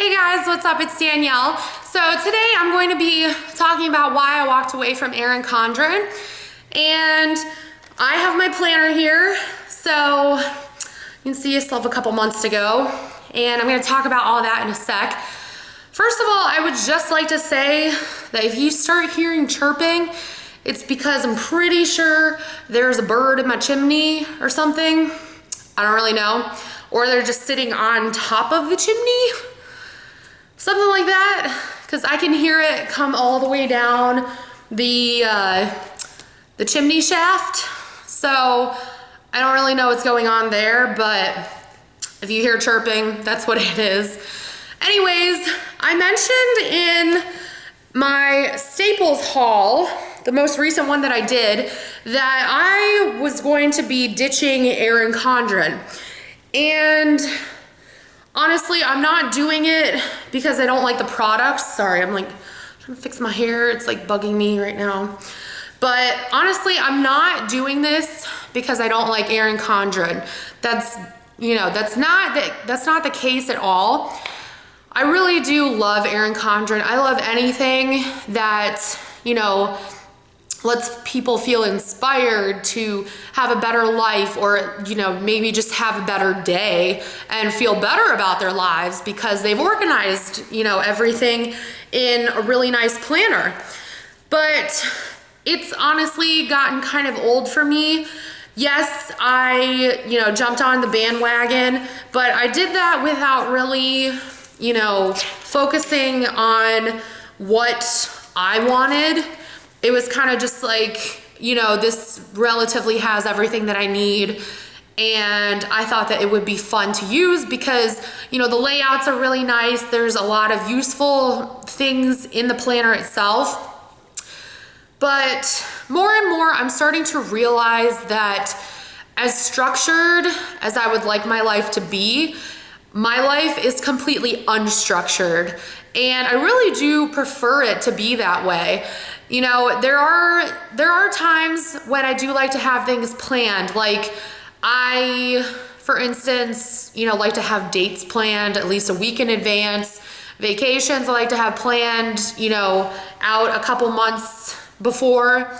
Hey guys, what's up? It's Danielle. So today I'm going to be talking about why I walked away from Erin Condren. And I have my planner here. So you can see I still have a couple months to go. And I'm going to talk about all that in a sec. First of all, I would just like to say that if you start hearing chirping, it's because I'm pretty sure there's a bird in my chimney or something. I don't really know. Or they're just sitting on top of the chimney. Something like that, because I can hear it come all the way down the chimney shaft. So I don't really know what's going on there, but if you hear chirping, that's what it is. Anyways, I mentioned in my Staples haul, the most recent one that I did, that I was going to be ditching Erin Condren. And honestly, I'm not doing it because I don't like the products. Sorry, I'm like trying to fix my hair. It's like bugging me right now. But honestly, I'm not doing this because I don't like Erin Condren. That's not the case at all. I really do love Erin Condren. I love anything that, lets people feel inspired to have a better life, or maybe just have a better day and feel better about their lives because they've organized everything in a really nice planner. But it's honestly gotten kind of old for me. Yes, I jumped on the bandwagon, but I did that without really focusing on what I wanted. It was kind of just like, this relatively has everything that I need. And I thought that it would be fun to use because, the layouts are really nice. There's a lot of useful things in the planner itself. But more and more, I'm starting to realize that as structured as I would like my life to be, my life is completely unstructured. And I really do prefer it to be that way. There are times when I do like to have things planned. Like I, for instance, like to have dates planned at least a week in advance. Vacations I like to have planned, out a couple months before.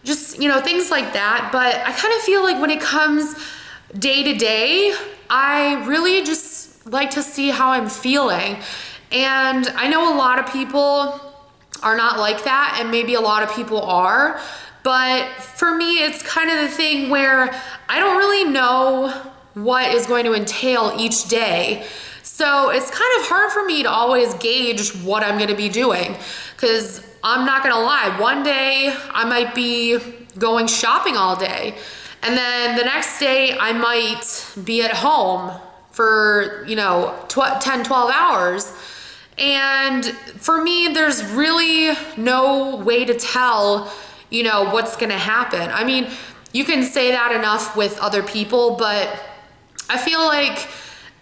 Just, things like that. But I kind of feel like when it comes day to day, I really just like to see how I'm feeling. And I know a lot of people are not like that, and maybe a lot of people are, but for me, it's kind of the thing where I don't really know what is going to entail each day. So it's kind of hard for me to always gauge what I'm gonna be doing, because I'm not gonna lie, one day I might be going shopping all day, and then the next day I might be at home for 10, 12 hours. And for me, there's really no way to tell, what's gonna happen. I mean, you can say that enough with other people, but I feel like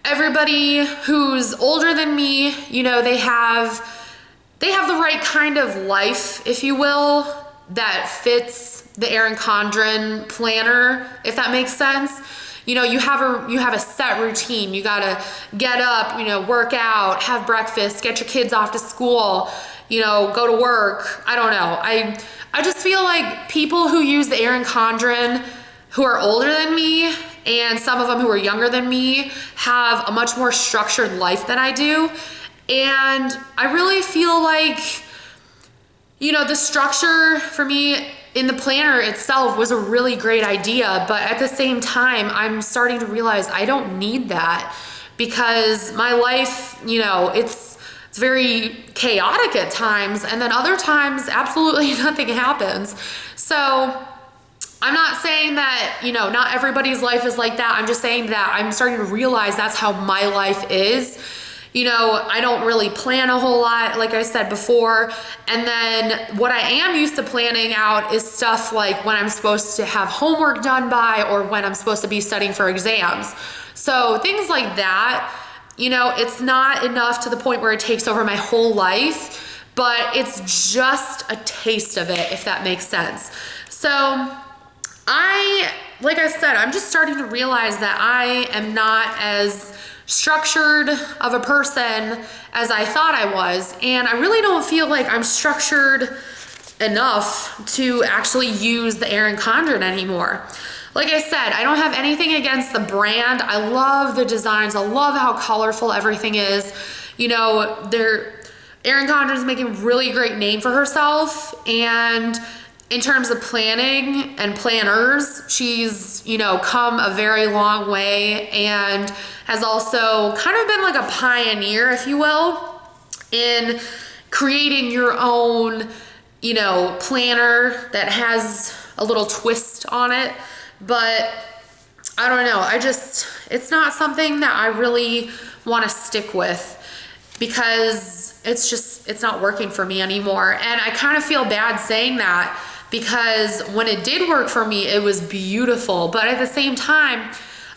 everybody who's older than me, they have the right kind of life, if you will, that fits the Erin Condren planner, if that makes sense. You have a set routine. You gotta get up, work out, have breakfast, get your kids off to school, go to work. I don't know. I just feel like people who use the Erin Condren who are older than me, and some of them who are younger than me, have a much more structured life than I do. And I really feel like, the structure for me in the planner itself was a really great idea, but at the same time, I'm starting to realize I don't need that, because my life, it's very chaotic at times, and then other times absolutely nothing happens. So I'm not saying that, not everybody's life is like that. I'm just saying that I'm starting to realize that's how my life is. I don't really plan a whole lot, like I said before. And then what I am used to planning out is stuff like when I'm supposed to have homework done by, or when I'm supposed to be studying for exams. So things like that, it's not enough to the point where it takes over my whole life, but it's just a taste of it, if that makes sense. So like I said, I'm just starting to realize that I am not as structured of a person as I thought I was, and I really don't feel like I'm structured enough to actually use the Erin Condren anymore. Like I said, I don't have anything against the brand. I love the designs. I love how colorful everything is. You know, Erin Condren's making a really great name for herself, and in terms of planning and planners, she's, you know, come a very long way and has also kind of been like a pioneer, if you will, in creating your own, you know, planner that has a little twist on it. But I don't know, it's not something that I really want to stick with, because it's not working for me anymore. And I kind of feel bad saying that, because when it did work for me, it was beautiful. But at the same time,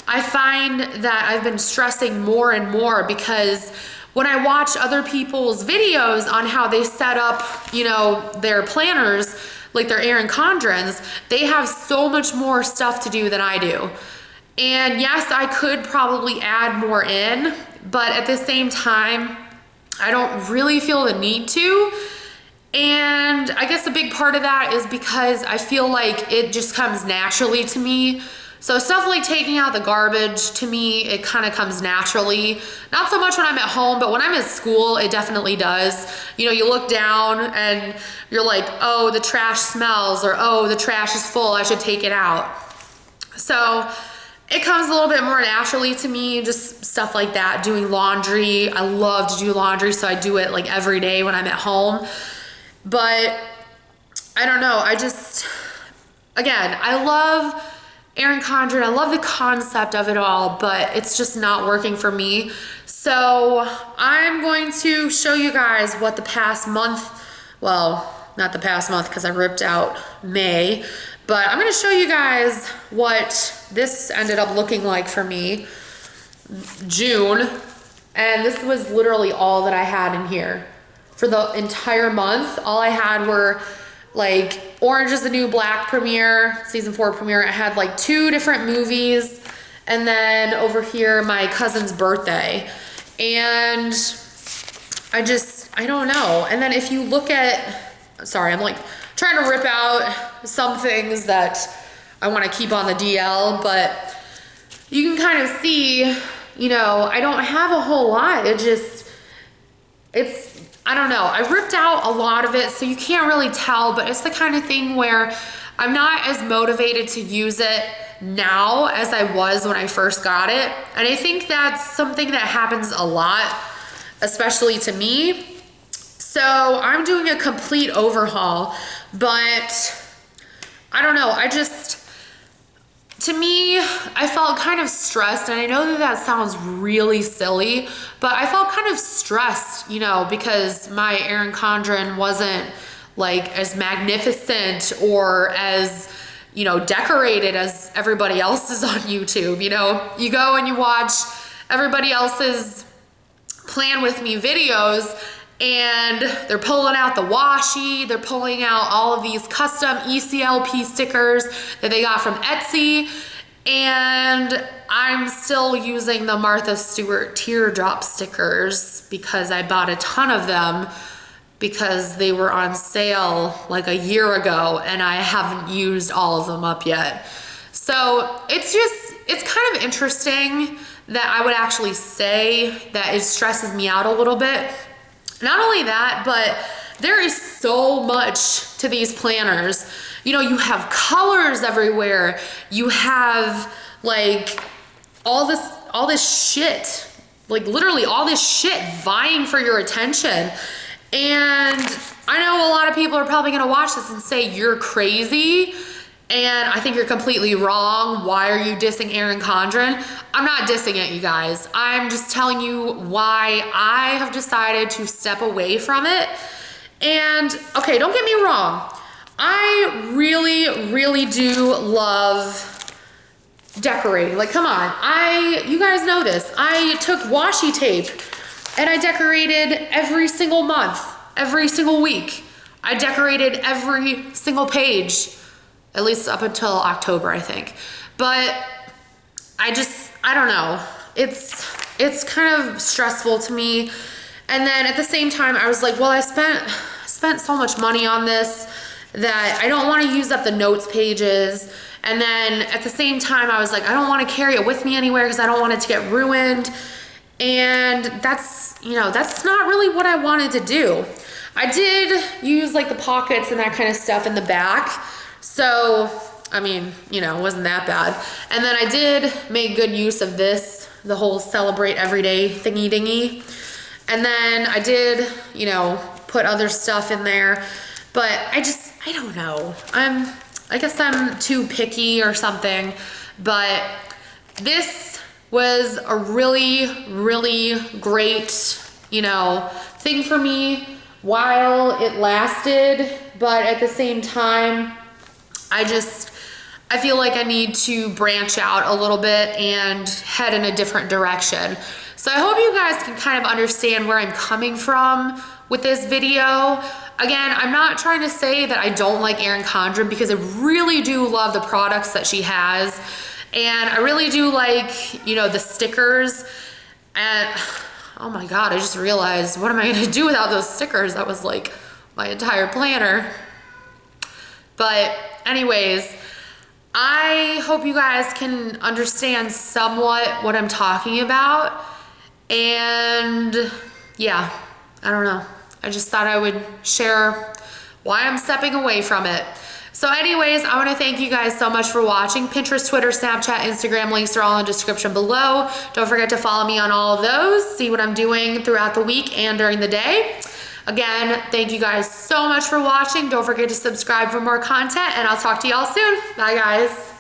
I find that I've been stressing more and more, because when I watch other people's videos on how they set up, you know, their planners, like their Erin Condrens, they have so much more stuff to do than I do. And yes, I could probably add more in, but at the same time, I don't really feel the need to. And I guess a big part of that is because I feel like it just comes naturally to me. So stuff like taking out the garbage, to me, it kind of comes naturally. Not so much when I'm at home, but when I'm at school, it definitely does. You know, you look down and you're like, oh, the trash smells, or oh, the trash is full, I should take it out. So it comes a little bit more naturally to me, just stuff like that. Doing laundry, I love to do laundry, so I do it like every day when I'm at home. But I don't know, again, I love Erin Condren, I love the concept of it all, but it's just not working for me. So I'm going to show you guys what the past month, well, not the past month because I ripped out May, but I'm gonna show you guys what this ended up looking like for me, June, and this was literally all that I had in here. For the entire month, all I had were like Orange is the New Black premiere, season 4 premiere. I had like 2 different movies, and then over here, my cousin's birthday. And I don't know. And then if you look at, sorry, I'm like trying to rip out some things that I want to keep on the DL, but you can kind of see, you know, I don't have a whole lot. I don't know, I ripped out a lot of it, so you can't really tell, but it's the kind of thing where I'm not as motivated to use it now as I was when I first got it. And I think that's something that happens a lot, especially to me. So I'm doing a complete overhaul, but I don't know, to me, I felt kind of stressed, and I know that that sounds really silly, but I felt kind of stressed, you know, because my Erin Condren wasn't like as magnificent or as, you know, decorated as everybody else's on YouTube. You know, you go and you watch everybody else's Plan With Me videos, and they're pulling out the washi, they're pulling out all of these custom ECLP stickers that they got from Etsy, and I'm still using the Martha Stewart teardrop stickers because I bought a ton of them because they were on sale like a year ago, and I haven't used all of them up yet. So it's kind of interesting that I would actually say that it stresses me out a little bit. Not only that, but there is so much to these planners. You know, you have colors everywhere. You have like all this shit, like literally all this shit vying for your attention. And I know a lot of people are probably gonna watch this and say, you're crazy. And I think you're completely wrong. Why are you dissing Erin Condren? I'm not dissing it, you guys. I'm just telling you why I have decided to step away from it. And okay, don't get me wrong. I really, really do love decorating. Like, come on. You guys know this. I took washi tape and I decorated every single month, every single week. I decorated every single page. At least up until October, I think. But I don't know. it's kind of stressful to me. And then at the same time, I was like, well, I spent so much money on this that I don't want to use up the notes pages. And then at the same time, I was like, I don't want to carry it with me anywhere because I don't want it to get ruined. And that's, you know, that's not really what I wanted to do. I did use like the pockets and that kind of stuff in the back. So, I mean, you know, it wasn't that bad. And then I did make good use of this, the whole celebrate everyday thingy dingy. And then I did, you know, put other stuff in there, but I don't know. I guess I'm too picky or something, but this was a really, really great, you know, thing for me while it lasted. But at the same time, I feel like I need to branch out a little bit and head in a different direction. So I hope you guys can kind of understand where I'm coming from with this video. Again, I'm not trying to say that I don't like Erin Condren, because I really do love the products that she has. And I really do like, you know, the stickers. And oh my God, I just realized, what am I gonna do without those stickers? That was like my entire planner. But anyways, I hope you guys can understand somewhat what I'm talking about. And yeah, I don't know. I just thought I would share why I'm stepping away from it. So anyways, I want to thank you guys so much for watching. Pinterest, Twitter, Snapchat, Instagram, links are all in the description below. Don't forget to follow me on all of those. See what I'm doing throughout the week and during the day. Again, thank you guys so much for watching. Don't forget to subscribe for more content, and I'll talk to y'all soon. Bye guys.